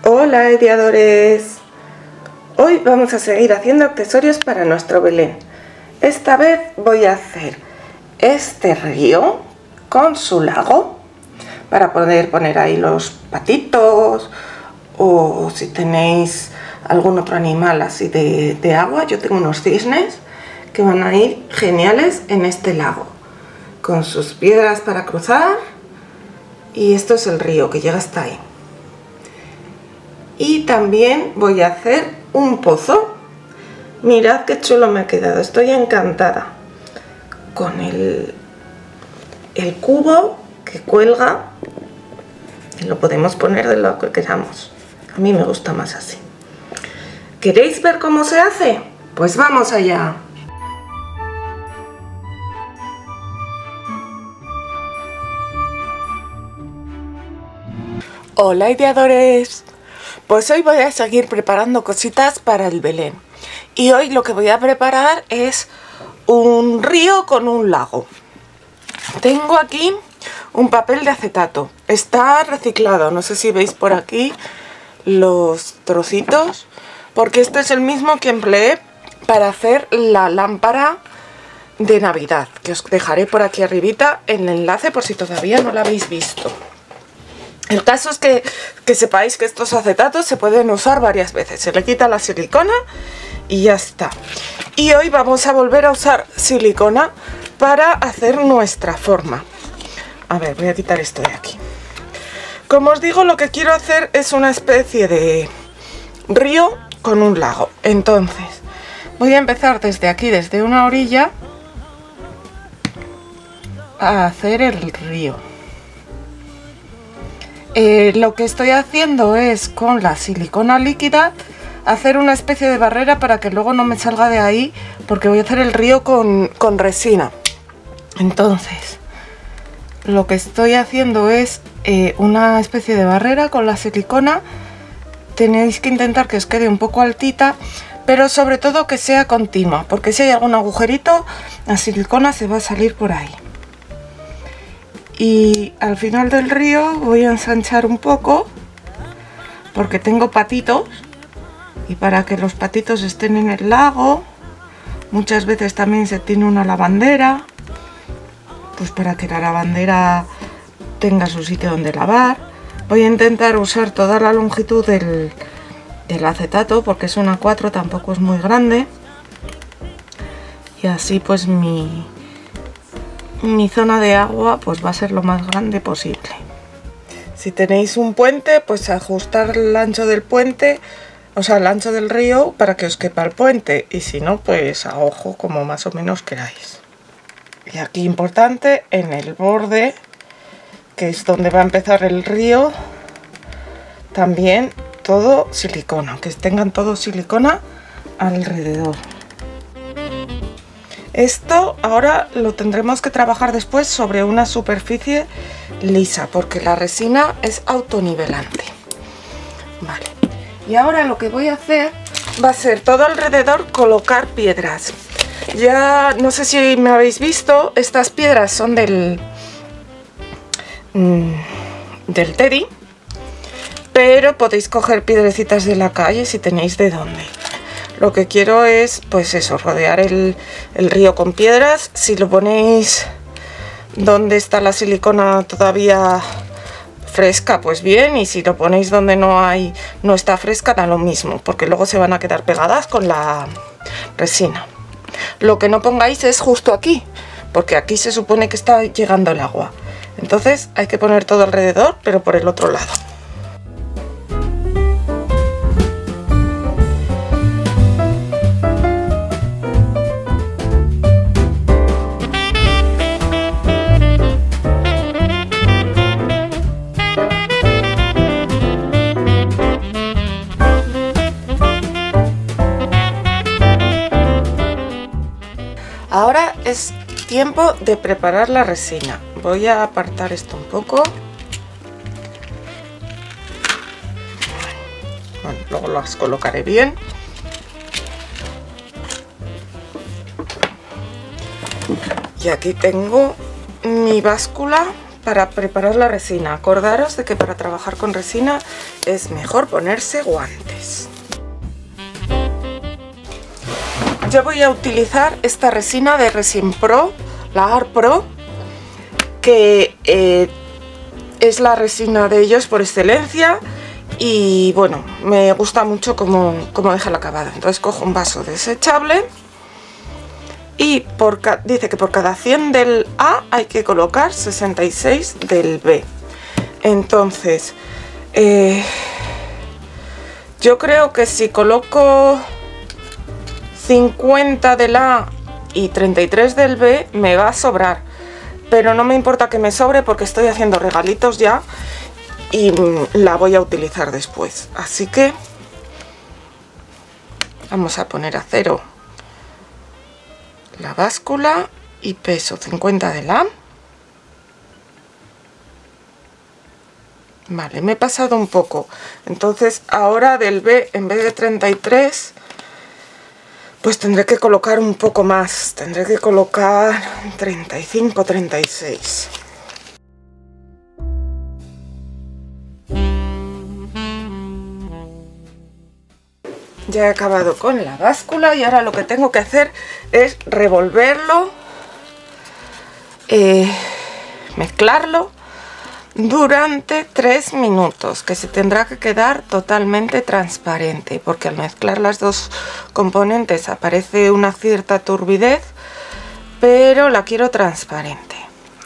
Hola ideadores, hoy vamos a seguir haciendo accesorios para nuestro Belén. Esta vez voy a hacer este río con su lago para poder poner ahí los patitos, o si tenéis algún otro animal así de agua. Yo tengo unos cisnes que van a ir geniales en este lago, con sus piedras para cruzar, y esto es el río que llega hasta ahí. Y también voy a hacer un pozo. Mirad qué chulo me ha quedado, estoy encantada con el cubo que cuelga, y lo podemos poner de lo que queramos. A mí me gusta más así. ¿Queréis ver cómo se hace? Pues vamos allá. Hola ideadores, pues hoy voy a seguir preparando cositas para el Belén, y hoy lo que voy a preparar es un río con un lago. Tengo aquí un papel de acetato, está reciclado, no sé si veis por aquí los trocitos, porque este es el mismo que empleé para hacer la lámpara de Navidad, que os dejaré por aquí arribita el enlace por si todavía no la habéis visto. El caso es que sepáis que estos acetatos se pueden usar varias veces. Se le quita la silicona y ya está. Y hoy vamos a volver a usar silicona para hacer nuestra forma. A ver, voy a quitar esto de aquí. Como os digo, lo que quiero hacer es una especie de río con un lago. Entonces, voy a empezar desde aquí, desde una orilla, a hacer el río. Lo que estoy haciendo es, con la silicona líquida, hacer una especie de barrera para que luego no me salga de ahí, porque voy a hacer el río con resina. Entonces, lo que estoy haciendo es una especie de barrera con la silicona. Tenéis que intentar que os quede un poco altita, pero sobre todo que sea continua, porque si hay algún agujerito, la silicona se va a salir por ahí. Y al final del río voy a ensanchar un poco, porque tengo patitos, y para que los patitos estén en el lago, muchas veces también se tiene una lavandera, pues para que la lavandera tenga su sitio donde lavar. Voy a intentar usar toda la longitud del acetato, porque es una 4, tampoco es muy grande, y así pues mi zona de agua pues va a ser lo más grande posible. Si tenéis un puente, pues ajustar el ancho del puente, o sea el ancho del río, para que os quepa el puente, y si no, pues a ojo, como más o menos queráis. Y aquí importante, en el borde, que es donde va a empezar el río, también todo silicona, que tengan todo silicona alrededor. Esto ahora lo tendremos que trabajar después sobre una superficie lisa, porque la resina es autonivelante. Vale, y ahora lo que voy a hacer va a ser todo alrededor colocar piedras. Ya no sé si me habéis visto, estas piedras son del Teddy, pero podéis coger piedrecitas de la calle si tenéis de dónde. Lo que quiero es, pues eso, rodear el río con piedras. Si lo ponéis donde está la silicona todavía fresca, pues bien, y si lo ponéis donde no está fresca, da lo mismo, porque luego se van a quedar pegadas con la resina. Lo que no pongáis es justo aquí, porque aquí se supone que está llegando el agua. Entonces hay que poner todo alrededor, pero por el otro lado. Ahora es tiempo de preparar la resina. Voy a apartar esto un poco. Bueno, luego las colocaré bien. Y aquí tengo mi báscula para preparar la resina. Acordaros de que para trabajar con resina es mejor ponerse guantes. Yo voy a utilizar esta resina de Resin Pro, la Art Pro, que es la resina de ellos por excelencia y bueno, me gusta mucho cómo deja el acabado. Entonces cojo un vaso desechable y dice que por cada 100 del A hay que colocar 66 del B. Entonces yo creo que si coloco 50 del A y 33 del B me va a sobrar, pero no me importa que me sobre porque estoy haciendo regalitos ya y la voy a utilizar después. Así que vamos a poner a 0 la báscula y peso 50 del A. Vale, me he pasado un poco, entonces ahora del B en vez de 33 pues tendré que colocar un poco más, tendré que colocar 35, 36. Ya he acabado con la báscula y ahora lo que tengo que hacer es revolverlo, mezclarlo durante 3 minutos, que se tendrá que quedar totalmente transparente, porque al mezclar las dos componentes aparece una cierta turbidez, pero la quiero transparente.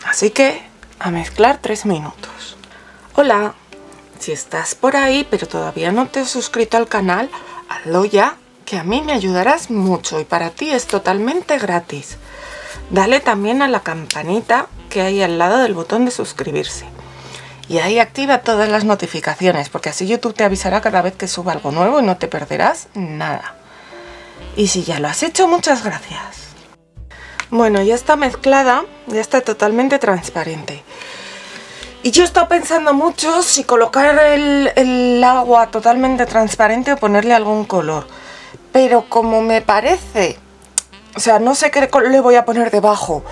Así que a mezclar 3 minutos. Hola, si estás por ahí pero todavía no te has suscrito al canal, hazlo ya, que a mí me ayudarás mucho y para ti es totalmente gratis. Dale también a la campanita que hay al lado del botón de suscribirse. Y ahí activa todas las notificaciones, porque así YouTube te avisará cada vez que suba algo nuevo y no te perderás nada. Y si ya lo has hecho, muchas gracias. Bueno, ya está mezclada, ya está totalmente transparente. Y yo he estado pensando mucho si colocar el agua totalmente transparente o ponerle algún color. Pero como me parece, o sea, no sé qué le voy a poner debajo,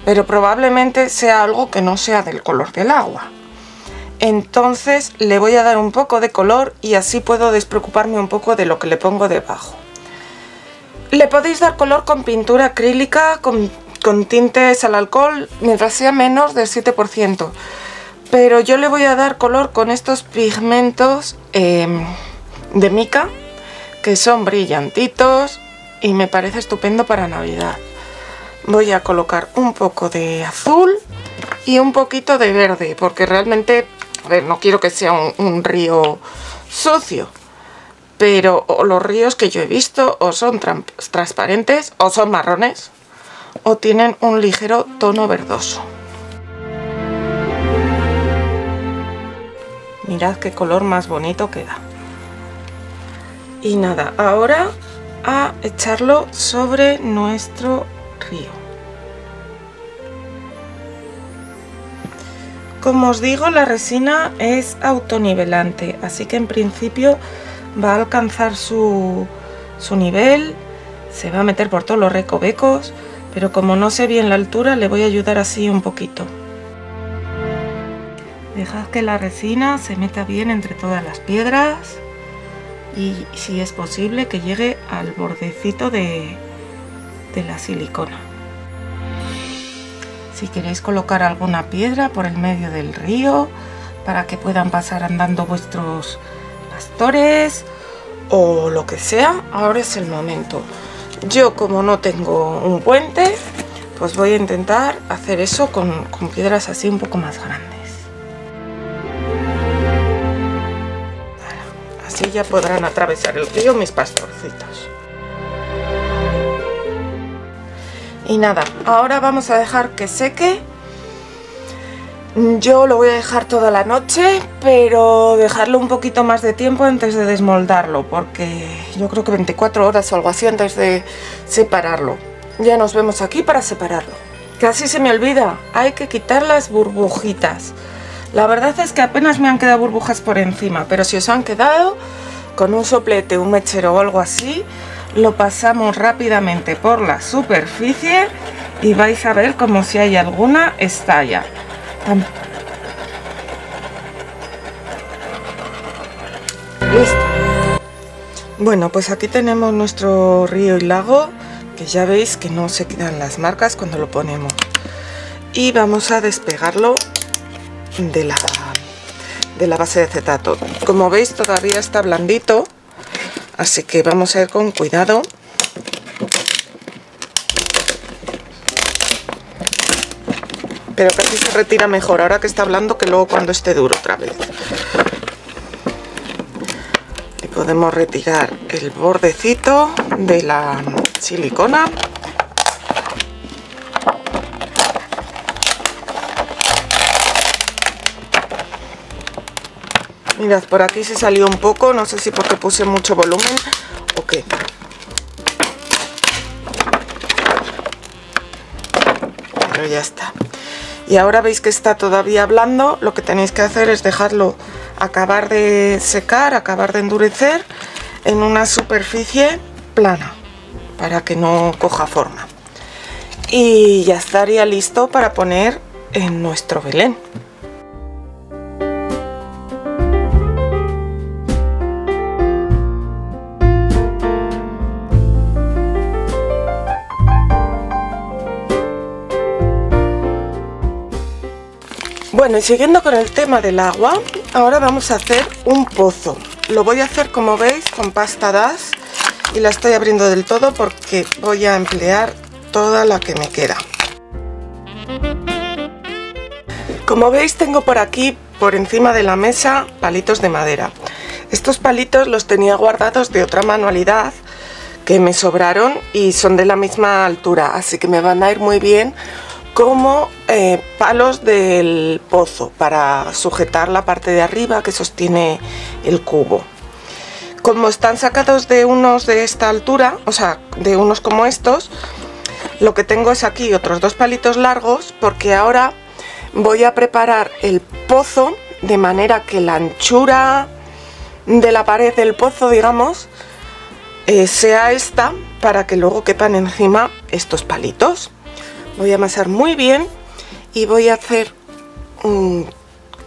pero probablemente sea algo que no sea del color del agua. Entonces le voy a dar un poco de color y así puedo despreocuparme un poco de lo que le pongo debajo. Le podéis dar color con pintura acrílica, con tintes al alcohol, mientras sea menos del 7%. Pero yo le voy a dar color con estos pigmentos de mica, que son brillantitos y me parece estupendo para Navidad. Voy a colocar un poco de azul y un poquito de verde, porque realmente, a ver, no quiero que sea un río sucio, pero los ríos que yo he visto o son transparentes o son marrones o tienen un ligero tono verdoso. Mirad qué color más bonito queda. Y nada, ahora a echarlo sobre nuestro río. Como os digo, la resina es autonivelante, así que en principio va a alcanzar su nivel, se va a meter por todos los recovecos, pero como no sé bien la altura, le voy a ayudar así un poquito. Dejad que la resina se meta bien entre todas las piedras y, si es posible, que llegue al bordecito de la silicona. Si queréis colocar alguna piedra por el medio del río para que puedan pasar andando vuestros pastores o lo que sea, ahora es el momento. Yo, como no tengo un puente, pues voy a intentar hacer eso con piedras así un poco más grandes. Así ya podrán atravesar el río mis pastorcitos. Y nada, ahora vamos a dejar que seque. Yo lo voy a dejar toda la noche, pero dejarlo un poquito más de tiempo antes de desmoldarlo, porque yo creo que 24 horas o algo así antes de separarlo. Ya nos vemos aquí para separarlo. Casi se me olvida, hay que quitar las burbujitas. La verdad es que apenas me han quedado burbujas por encima, pero si os han quedado, con un soplete, un mechero o algo así, lo pasamos rápidamente por la superficie y vais a ver como si hay alguna estalla. Bueno, pues aquí tenemos nuestro río y lago, que ya veis que no se quedan las marcas cuando lo ponemos. Y vamos a despegarlo de la base de acetato. Como veis todavía está blandito, así que vamos a ir con cuidado. Pero casi se retira mejor ahora que está blando que luego cuando esté duro otra vez. Y podemos retirar el bordecito de la silicona. Mirad, por aquí se salió un poco, no sé si porque puse mucho volumen o qué. Pero ya está. Y ahora veis que está todavía blando, lo que tenéis que hacer es dejarlo acabar de secar, acabar de endurecer en una superficie plana, para que no coja forma. Y ya estaría listo para poner en nuestro Belén. Bueno, y siguiendo con el tema del agua, ahora vamos a hacer un pozo. Lo voy a hacer, como veis, con pasta DAS y la estoy abriendo del todo porque voy a emplear toda la que me queda. Como veis, tengo por aquí, por encima de la mesa, palitos de madera. Estos palitos los tenía guardados de otra manualidad que me sobraron y son de la misma altura, así que me van a ir muy bien como palos del pozo para sujetar la parte de arriba que sostiene el cubo. Como están sacados de unos de esta altura, o sea, de unos como estos, lo que tengo es aquí otros dos palitos largos, porque ahora voy a preparar el pozo de manera que la anchura de la pared del pozo, digamos, sea esta, para que luego quepan encima estos palitos. Voy a amasar muy bien y voy a hacer un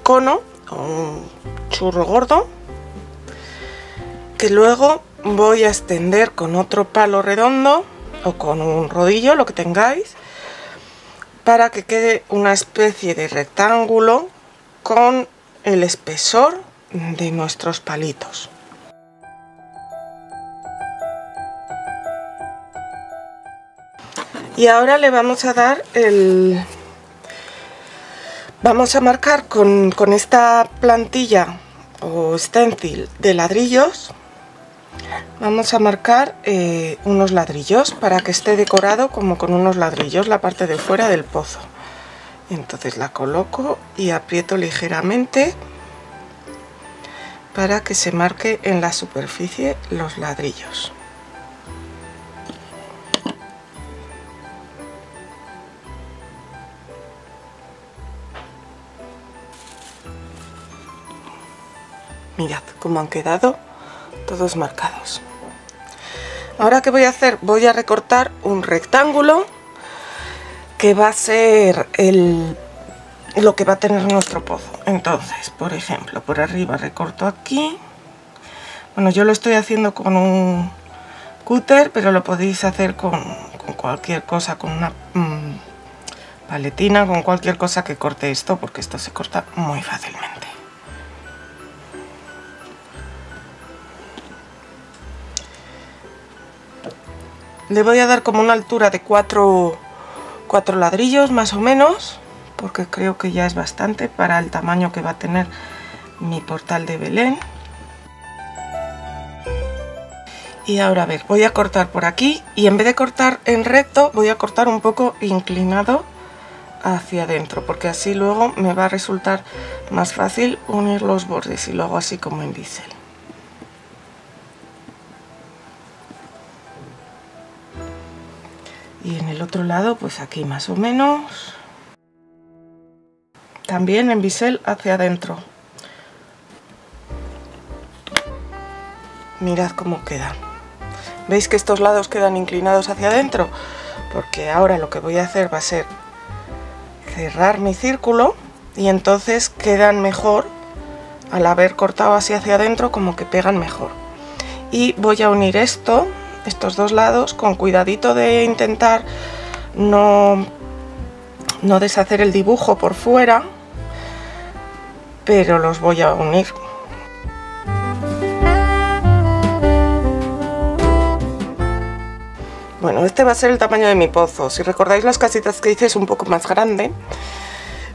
cono o un churro gordo que luego voy a extender con otro palo redondo o con un rodillo, lo que tengáis, para que quede una especie de rectángulo con el espesor de nuestros palitos. Y ahora le vamos a dar vamos a marcar con esta plantilla o stencil de ladrillos, vamos a marcar unos ladrillos para que esté decorado como con unos ladrillos la parte de fuera del pozo. Entonces la coloco y aprieto ligeramente para que se marque en la superficie los ladrillos. Mirad cómo han quedado todos marcados. Ahora, ¿qué voy a hacer? Voy a recortar un rectángulo que va a ser lo que va a tener nuestro pozo. Entonces, por ejemplo, por arriba recorto aquí. Bueno, yo lo estoy haciendo con un cúter, pero lo podéis hacer con cualquier cosa, con una paletina, con cualquier cosa que corte esto, porque esto se corta muy fácilmente. Le voy a dar como una altura de 4 ladrillos más o menos, porque creo que ya es bastante para el tamaño que va a tener mi portal de Belén. Y ahora, a ver, voy a cortar por aquí y en vez de cortar en recto, voy a cortar un poco inclinado hacia adentro, porque así luego me va a resultar más fácil unir los bordes y lo hago así como en bisel. Y en el otro lado, pues aquí más o menos, también en bisel hacia adentro. Mirad cómo queda. ¿Veis que estos lados quedan inclinados hacia adentro? Porque ahora lo que voy a hacer va a ser cerrar mi círculo y entonces quedan mejor, al haber cortado así hacia adentro, como que pegan mejor. y voy a unir estos dos lados con cuidadito de intentar no deshacer el dibujo por fuera, pero los voy a unir. Bueno, este va a ser el tamaño de mi pozo. Si recordáis las casitas que hice es un poco más grande,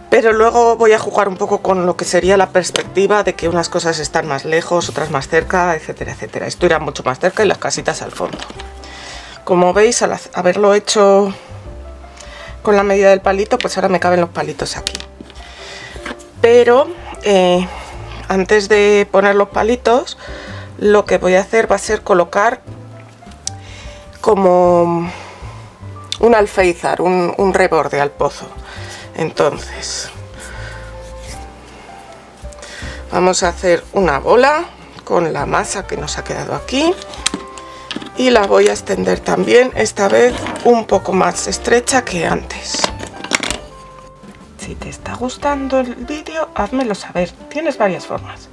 pero luego voy a jugar un poco con lo que sería la perspectiva de que unas cosas están más lejos, otras más cerca, etcétera, etcétera. Esto irá mucho más cerca y las casitas al fondo. Como veis, al haberlo hecho con la medida del palito, pues ahora me caben los palitos aquí. Pero antes de poner los palitos, lo que voy a hacer va a ser colocar como un alféizar, un reborde al pozo. Entonces vamos a hacer una bola con la masa que nos ha quedado aquí y la voy a extender también, esta vez un poco más estrecha que antes. Si te está gustando el vídeo, házmelo saber. Tienes varias formas.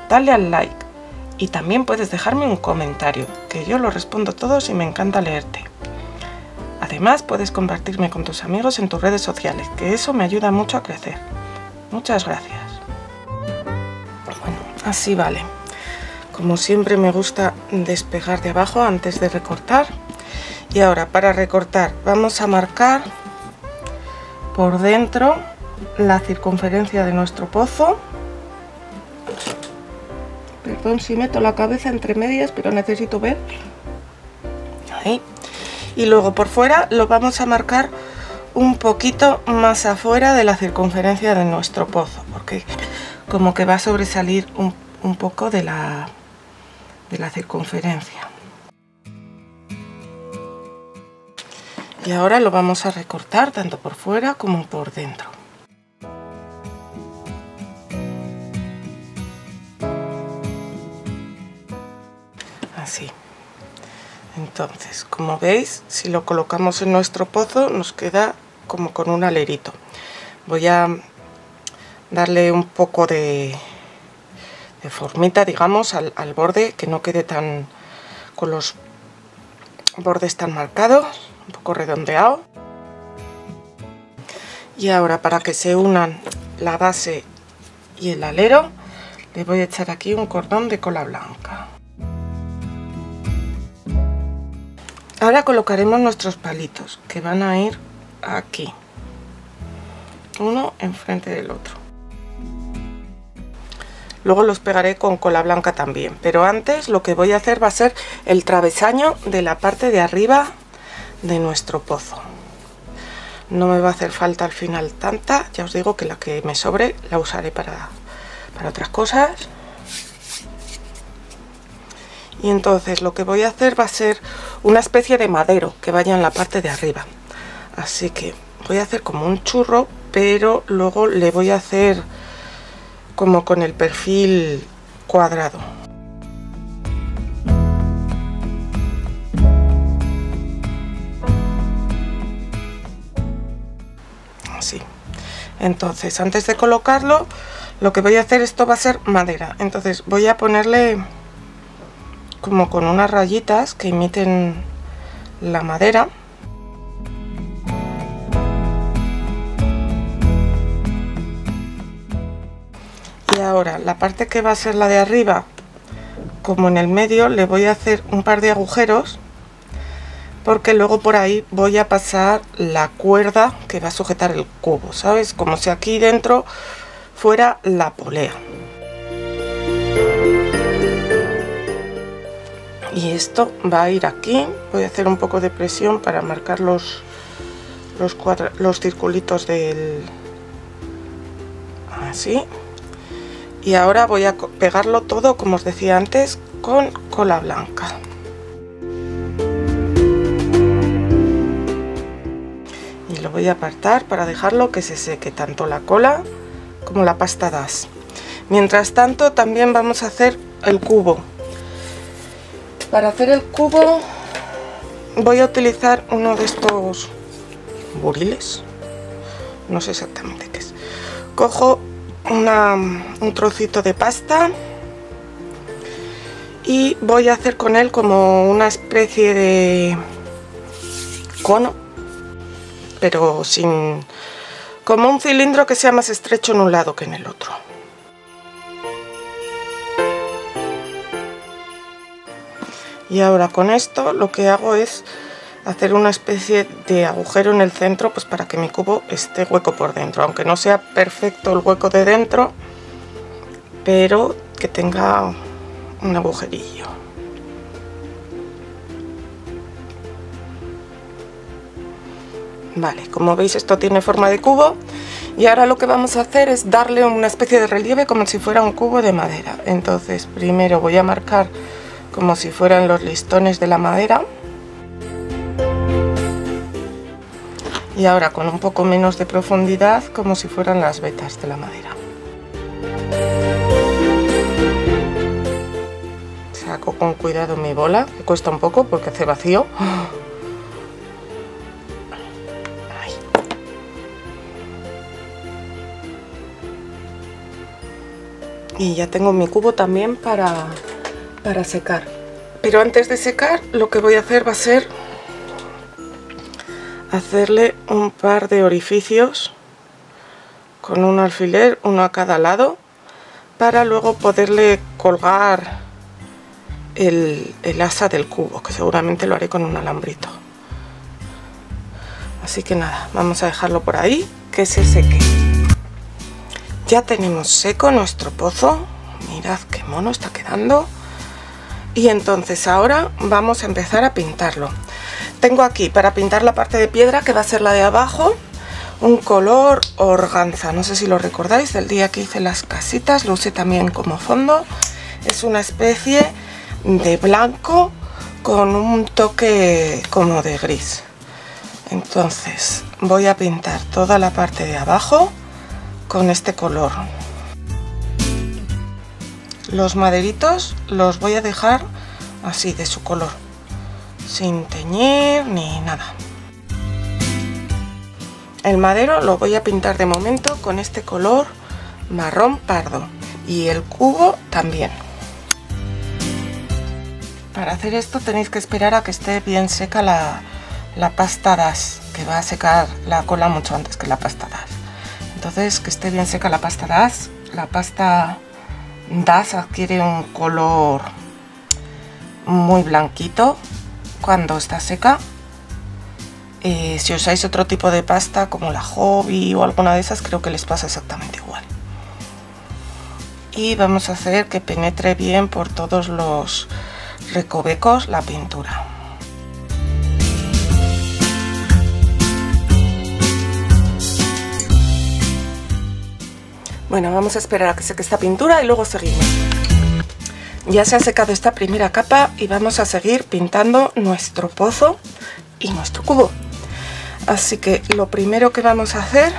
Dale al like. Y también puedes dejarme un comentario, que yo lo respondo todos y me encanta leerte. Además, puedes compartirme con tus amigos en tus redes sociales, que eso me ayuda mucho a crecer. Muchas gracias. Bueno, así vale. Como siempre me gusta despegar de abajo antes de recortar. Y ahora para recortar vamos a marcar por dentro la circunferencia de nuestro pozo. Perdón si meto la cabeza entre medias, pero necesito ver. Ahí. Y luego por fuera lo vamos a marcar un poquito más afuera de la circunferencia de nuestro pozo, porque como que va a sobresalir un poco de la circunferencia. Y ahora lo vamos a recortar tanto por fuera como por dentro. Así. Entonces, como veis, si lo colocamos en nuestro pozo nos queda como con un alerito. Voy a darle un poco de formita, digamos, al borde, que no quede tan con los bordes tan marcados, un poco redondeado. Y ahora, para que se unan la base y el alero, le voy a echar aquí un cordón de cola blanca. Ahora colocaremos nuestros palitos, que van a ir aquí, uno enfrente del otro. Luego los pegaré con cola blanca también, pero antes lo que voy a hacer va a ser el travesaño de la parte de arriba de nuestro pozo. No me va a hacer falta al final tanta, ya os digo que la que me sobre la usaré para otras cosas. Y entonces lo que voy a hacer va a ser una especie de madero que vaya en la parte de arriba. Así que voy a hacer como un churro, pero luego le voy a hacer como con el perfil cuadrado. Así. Entonces, antes de colocarlo, lo que voy a hacer, esto va a ser madera. Entonces voy a ponerle como con unas rayitas que imiten la madera. Y ahora la parte que va a ser la de arriba, como en el medio, le voy a hacer un par de agujeros, porque luego por ahí voy a pasar la cuerda que va a sujetar el cubo, ¿sabes? Como si aquí dentro fuera la polea. Y esto va a ir aquí. Voy a hacer un poco de presión para marcar los circulitos del... así. Y ahora voy a pegarlo todo, como os decía antes, con cola blanca. Y lo voy a apartar para dejarlo que se seque tanto la cola como la pasta DAS. Mientras tanto, también vamos a hacer el cubo. Para hacer el cubo voy a utilizar uno de estos buriles, no sé exactamente qué es. Cojo un trocito de pasta y voy a hacer con él como una especie de cono, pero sin, como un cilindro que sea más estrecho en un lado que en el otro. Y ahora con esto lo que hago es hacer una especie de agujero en el centro, pues para que mi cubo esté hueco por dentro, aunque no sea perfecto el hueco de dentro, pero que tenga un agujerillo. Vale, como veis esto tiene forma de cubo y ahora lo que vamos a hacer es darle una especie de relieve como si fuera un cubo de madera. Entonces primero voy a marcar como si fueran los listones de la madera y ahora con un poco menos de profundidad como si fueran las vetas de la madera. Saco con cuidado mi bola, que cuesta un poco porque hace vacío. Y ya tengo mi cubo también para secar. Pero antes de secar lo que voy a hacer va a ser hacerle un par de orificios con un alfiler, uno a cada lado, para luego poderle colgar el asa del cubo, que seguramente lo haré con un alambrito. Así que nada, vamos a dejarlo por ahí que se seque. Ya tenemos seco nuestro pozo, mirad qué mono está quedando. Y entonces ahora vamos a empezar a pintarlo. Tengo aquí para pintar la parte de piedra, que va a ser la de abajo, un color organza, no sé si lo recordáis, del día que hice las casitas, lo usé también como fondo. Es una especie de blanco con un toque como de gris. Entonces voy a pintar toda la parte de abajo con este color. Los maderitos los voy a dejar así de su color, sin teñir ni nada. El madero lo voy a pintar de momento con este color marrón pardo y el cubo también. Para hacer esto tenéis que esperar a que esté bien seca la pasta DAS, que va a secar la cola mucho antes que la pasta DAS. Entonces, que esté bien seca la pasta DAS. La pasta DAS adquiere un color muy blanquito cuando está seca. Si usáis otro tipo de pasta como la Hobby o alguna de esas, creo que les pasa exactamente igual. Y vamos a hacer que penetre bien por todos los recovecos la pintura. Bueno, vamos a esperar a que seque esta pintura y luego seguimos. Ya se ha secado esta primera capa y vamos a seguir pintando nuestro pozo y nuestro cubo. Así que lo primero que vamos a hacer,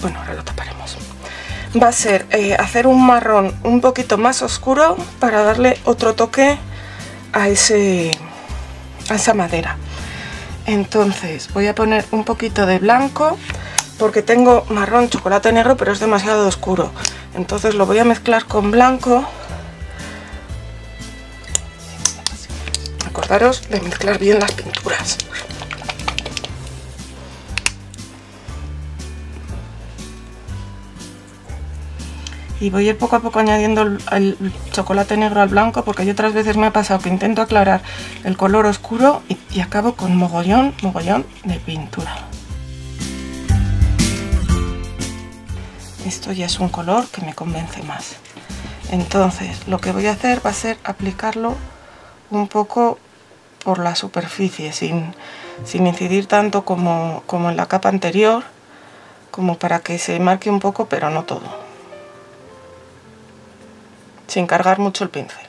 bueno, ahora lo taparemos, va a ser hacer un marrón un poquito más oscuro para darle otro toque a esa madera. Entonces voy a poner un poquito de blanco, porque tengo marrón chocolate negro, pero es demasiado oscuro. Entonces lo voy a mezclar con blanco. Acordaros de mezclar bien las pinturas. Y voy a ir poco a poco añadiendo el chocolate negro al blanco, porque yo otras veces me ha pasado que intento aclarar el color oscuro y acabo con mogollón de pintura. Esto ya es un color que me convence más. Entonces lo que voy a hacer va a ser aplicarlo un poco por la superficie, sin incidir tanto como en la capa anterior, como para que se marque un poco, pero no todo, sin cargar mucho el pincel.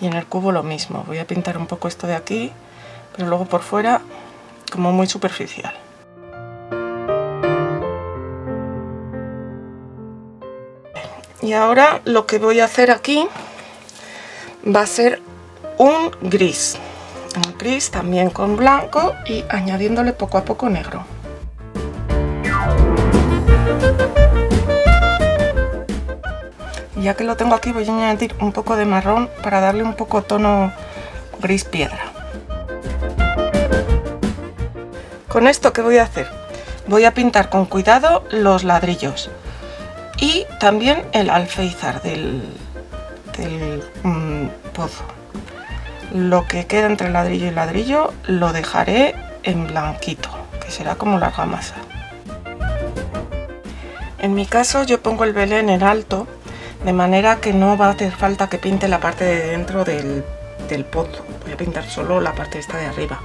Y en el cubo lo mismo, voy a pintar un poco esto de aquí, pero luego por fuera como muy superficial. Y ahora lo que voy a hacer aquí va a ser un gris. gris también con blanco y añadiéndole poco a poco negro. Ya que lo tengo aquí, voy a añadir un poco de marrón para darle un poco tono gris piedra. Con esto, ¿qué voy a hacer? Voy a pintar con cuidado los ladrillos y también el alféizar del pozo. Lo que queda entre ladrillo y ladrillo lo dejaré en blanquito, que será como la argamasa. En mi caso yo pongo el Belén en alto, de manera que no va a hacer falta que pinte la parte de dentro del pozo. Voy a pintar solo la parte esta de arriba.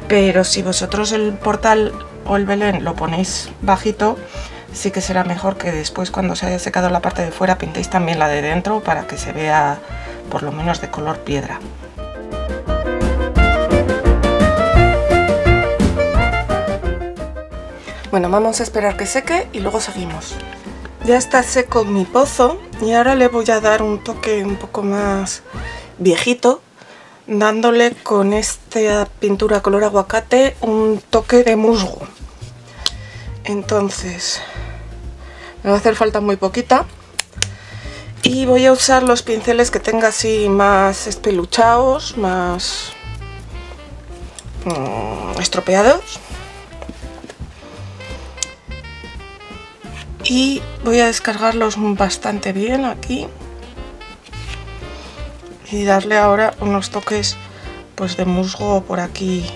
Pero si vosotros el portal o el Belén lo ponéis bajito, sí que será mejor que después, cuando se haya secado la parte de fuera, pintéis también la de dentro para que se vea por lo menos de color piedra. Bueno, vamos a esperar que seque y luego seguimos. Ya está seco mi pozo y ahora le voy a dar un toque un poco más viejito, dándole con esta pintura color aguacate un toque de musgo. Entonces me va a hacer falta muy poquita y voy a usar los pinceles que tenga así más espeluchados, más estropeados, y voy a descargarlos bastante bien aquí y darle ahora unos toques pues de musgo por aquí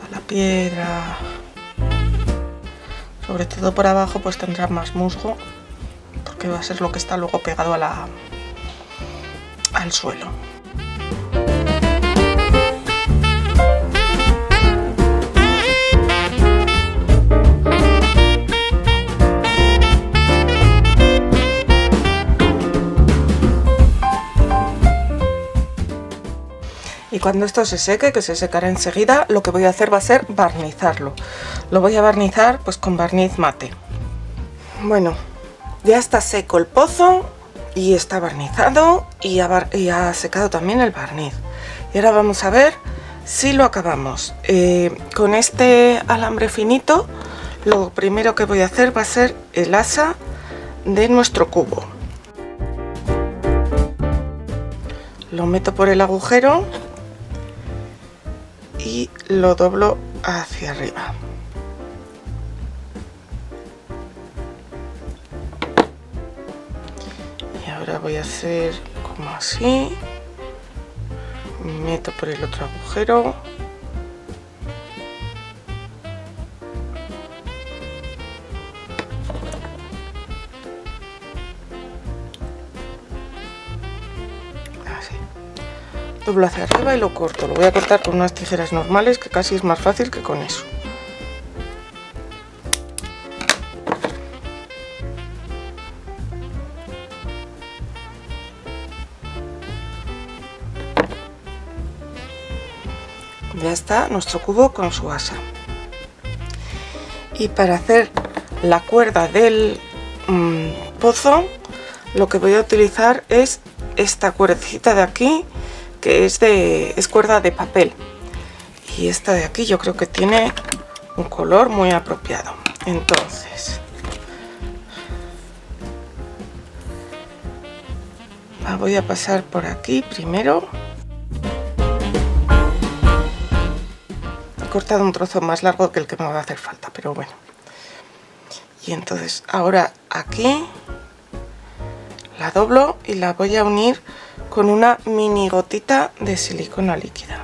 a la piedra. Sobre todo por abajo pues tendrá más musgo, porque va a ser lo que está luego pegado a al suelo. Y cuando esto se seque, que se secará enseguida, lo que voy a hacer va a ser barnizarlo. Lo voy a barnizar pues con barniz mate. Bueno, ya está seco el pozo y está barnizado y ha secado también el barniz. Y ahora vamos a ver si lo acabamos. Con este alambre finito, lo primero que voy a hacer va a ser el asa de nuestro cubo. Lo meto por el agujero y lo doblo hacia arriba. Y ahora voy a hacer como así, meto por el otro agujero, así. Doblo hacia arriba y lo corto. Lo voy a cortar con unas tijeras normales, que casi es más fácil que con eso. Ya está nuestro cubo con su asa. Y para hacer la cuerda del pozo, lo que voy a utilizar es esta cuerdecita de aquí, que es cuerda de papel, y esta de aquí yo creo que tiene un color muy apropiado. Entonces la voy a pasar por aquí primero. He cortado un trozo más largo que el que me va a hacer falta, pero bueno. Y entonces ahora aquí la doblo y la voy a unir con una mini gotita de silicona líquida.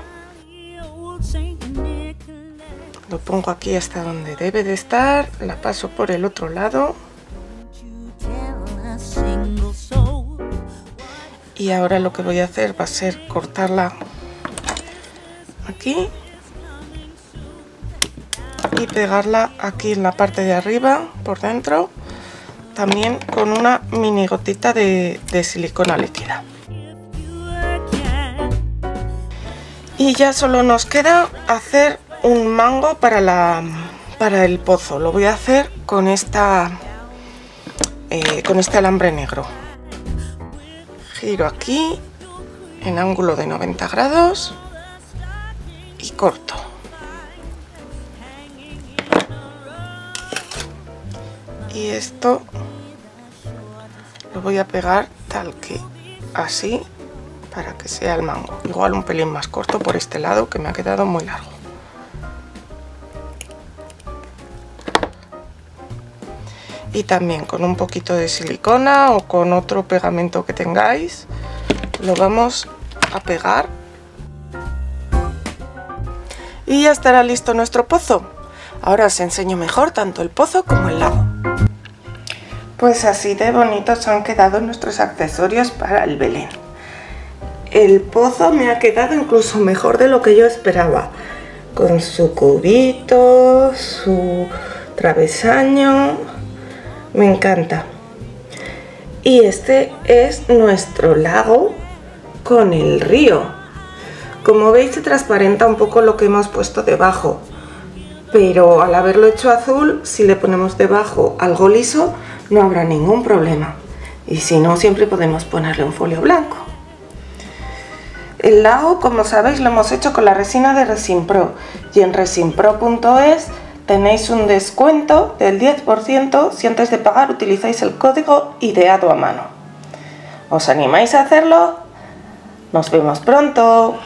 Lo pongo aquí hasta donde debe de estar, la paso por el otro lado y ahora lo que voy a hacer va a ser cortarla aquí y pegarla aquí en la parte de arriba por dentro, también con una mini gotita de silicona líquida. Y ya solo nos queda hacer un mango para el pozo. Lo voy a hacer con este alambre negro. Giro aquí en ángulo de 90 grados y corto. Y esto lo voy a pegar tal que así, para que sea el mango. Igual un pelín más corto por este lado, que me ha quedado muy largo. Y también con un poquito de silicona o con otro pegamento que tengáis, lo vamos a pegar. Y ya estará listo nuestro pozo. Ahora os enseño mejor tanto el pozo como el lago. Pues así de bonitos han quedado nuestros accesorios para el Belén. El pozo me ha quedado incluso mejor de lo que yo esperaba, con su cubito, su travesaño, me encanta. Y este es nuestro lago con el río. Como veis, se transparenta un poco lo que hemos puesto debajo, pero al haberlo hecho azul, si le ponemos debajo algo liso, no habrá ningún problema. Y si no, siempre podemos ponerle un folio blanco. El lago, como sabéis, lo hemos hecho con la resina de Resinpro, y en resinpro.es tenéis un descuento del 10% si antes de pagar utilizáis el código ideado a mano. ¿Os animáis a hacerlo? Nos vemos pronto.